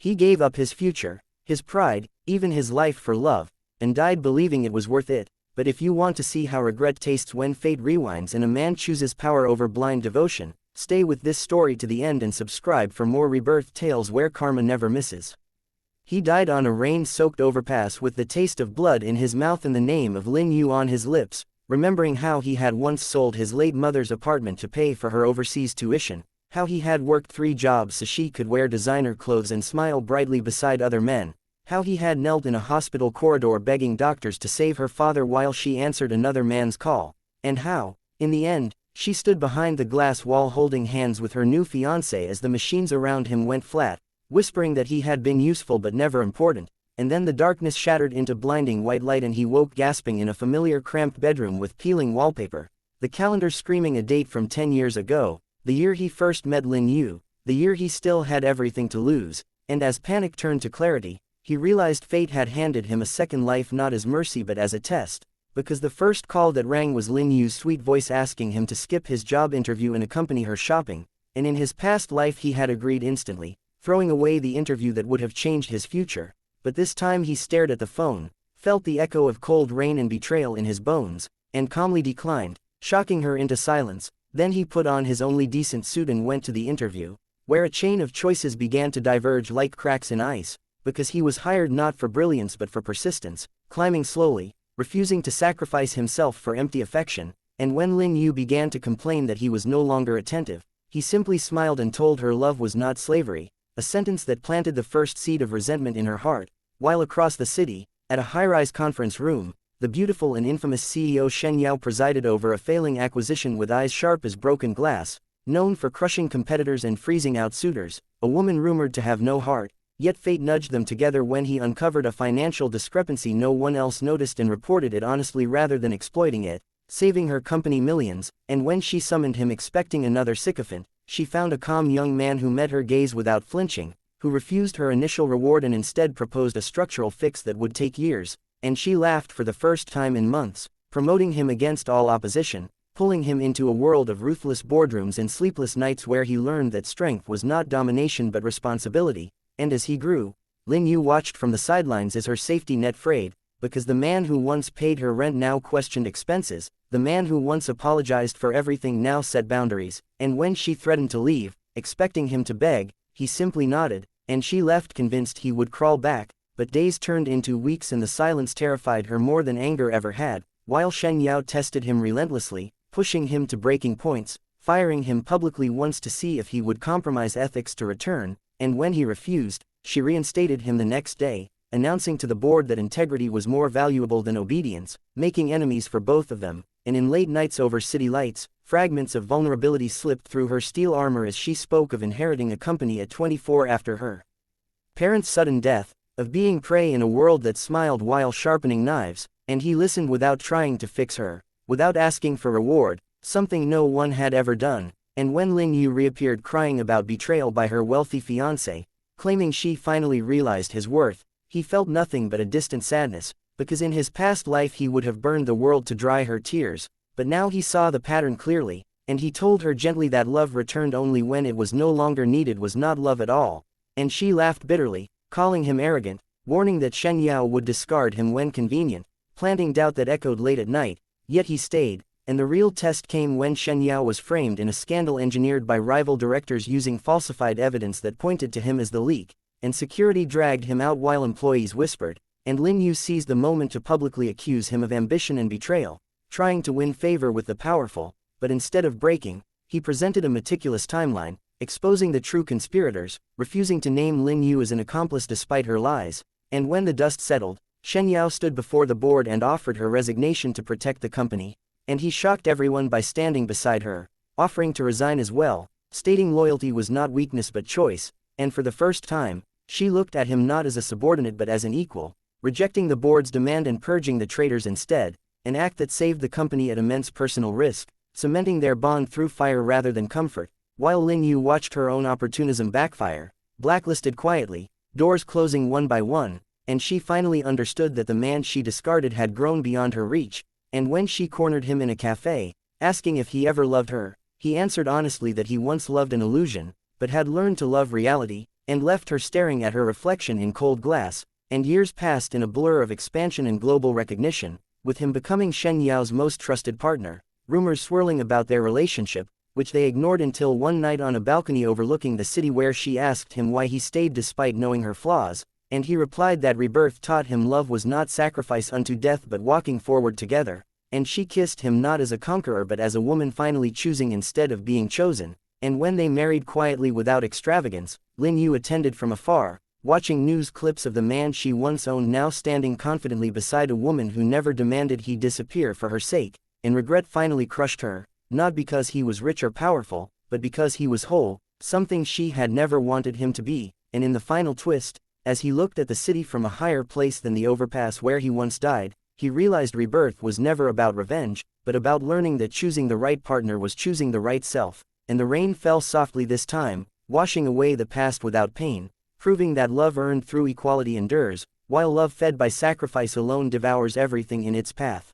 He gave up his future, his pride, even his life for love, and died believing it was worth it. But if you want to see how regret tastes when fate rewinds and a man chooses power over blind devotion, stay with this story to the end and subscribe for more Rebirth tales where karma never misses. He died on a rain-soaked overpass with the taste of blood in his mouth and the name of Lin Yu on his lips, remembering how he had once sold his late mother's apartment to pay for her overseas tuition, how he had worked 3 jobs so she could wear designer clothes and smile brightly beside other men, how he had knelt in a hospital corridor begging doctors to save her father while she answered another man's call, and how, in the end, she stood behind the glass wall holding hands with her new fiancé as the machines around him went flat, whispering that he had been useful but never important, and then the darkness shattered into blinding white light and he woke gasping in a familiar cramped bedroom with peeling wallpaper, the calendar screaming a date from 10 years ago, the year he first met Lin Yu, the year he still had everything to lose, and as panic turned to clarity, he realized fate had handed him a second life not as mercy but as a test, because the first call that rang was Lin Yu's sweet voice asking him to skip his job interview and accompany her shopping, and in his past life he had agreed instantly, throwing away the interview that would have changed his future, but this time he stared at the phone, felt the echo of cold rain and betrayal in his bones, and calmly declined, shocking her into silence. Then he put on his only decent suit and went to the interview, where a chain of choices began to diverge like cracks in ice, because he was hired not for brilliance but for persistence, climbing slowly, refusing to sacrifice himself for empty affection, and when Lin Yu began to complain that he was no longer attentive, he simply smiled and told her love was not slavery, a sentence that planted the first seed of resentment in her heart, while across the city, at a high-rise conference room, the beautiful and infamous CEO Shen Yao presided over a failing acquisition with eyes sharp as broken glass, known for crushing competitors and freezing out suitors, a woman rumored to have no heart, yet fate nudged them together when he uncovered a financial discrepancy no one else noticed and reported it honestly rather than exploiting it, saving her company millions, and when she summoned him expecting another sycophant, she found a calm young man who met her gaze without flinching, who refused her initial reward and instead proposed a structural fix that would take years, and she laughed for the first time in months, promoting him against all opposition, pulling him into a world of ruthless boardrooms and sleepless nights where he learned that strength was not domination but responsibility, and as he grew, Lin Yu watched from the sidelines as her safety net frayed, because the man who once paid her rent now questioned expenses, the man who once apologized for everything now set boundaries, and when she threatened to leave, expecting him to beg, he simply nodded, and she left convinced he would crawl back. But days turned into weeks and the silence terrified her more than anger ever had, while Shen Yao tested him relentlessly, pushing him to breaking points, firing him publicly once to see if he would compromise ethics to return, and when he refused, she reinstated him the next day, announcing to the board that integrity was more valuable than obedience, making enemies for both of them, and in late nights over city lights, fragments of vulnerability slipped through her steel armor as she spoke of inheriting a company at 24 after her parents' sudden death, of being prey in a world that smiled while sharpening knives, and he listened without trying to fix her, without asking for reward, something no one had ever done, and when Lin Yu reappeared crying about betrayal by her wealthy fiancé, claiming she finally realized his worth, he felt nothing but a distant sadness, because in his past life he would have burned the world to dry her tears, but now he saw the pattern clearly, and he told her gently that love returned only when it was no longer needed was not love at all, and she laughed bitterly, calling him arrogant, warning that Shen Yao would discard him when convenient, planting doubt that echoed late at night, yet he stayed, and the real test came when Shen Yao was framed in a scandal engineered by rival directors using falsified evidence that pointed to him as the leak, and security dragged him out while employees whispered, and Lin Yu seized the moment to publicly accuse him of ambition and betrayal, trying to win favor with the powerful, but instead of breaking, he presented a meticulous timeline, exposing the true conspirators, refusing to name Lin Yu as an accomplice despite her lies, and when the dust settled, Shen Yao stood before the board and offered her resignation to protect the company, and he shocked everyone by standing beside her, offering to resign as well, stating loyalty was not weakness but choice, and for the first time, she looked at him not as a subordinate but as an equal, rejecting the board's demand and purging the traitors instead, an act that saved the company at immense personal risk, cementing their bond through fire rather than comfort. While Lin Yu watched her own opportunism backfire, blacklisted quietly, doors closing one by one, and she finally understood that the man she discarded had grown beyond her reach, and when she cornered him in a cafe, asking if he ever loved her, he answered honestly that he once loved an illusion, but had learned to love reality, and left her staring at her reflection in cold glass, and years passed in a blur of expansion and global recognition, with him becoming Shen Yao's most trusted partner, rumors swirling about their relationship, which they ignored until one night on a balcony overlooking the city where she asked him why he stayed despite knowing her flaws, and he replied that rebirth taught him love was not sacrifice unto death but walking forward together, and she kissed him not as a conqueror but as a woman finally choosing instead of being chosen, and when they married quietly without extravagance, Lin Yu attended from afar, watching news clips of the man she once owned now standing confidently beside a woman who never demanded he disappear for her sake, and regret finally crushed her, not because he was rich or powerful, but because he was whole, something she had never wanted him to be, and in the final twist, as he looked at the city from a higher place than the overpass where he once died, he realized rebirth was never about revenge, but about learning that choosing the right partner was choosing the right self, and the rain fell softly this time, washing away the past without pain, proving that love earned through equality endures, while love fed by sacrifice alone devours everything in its path.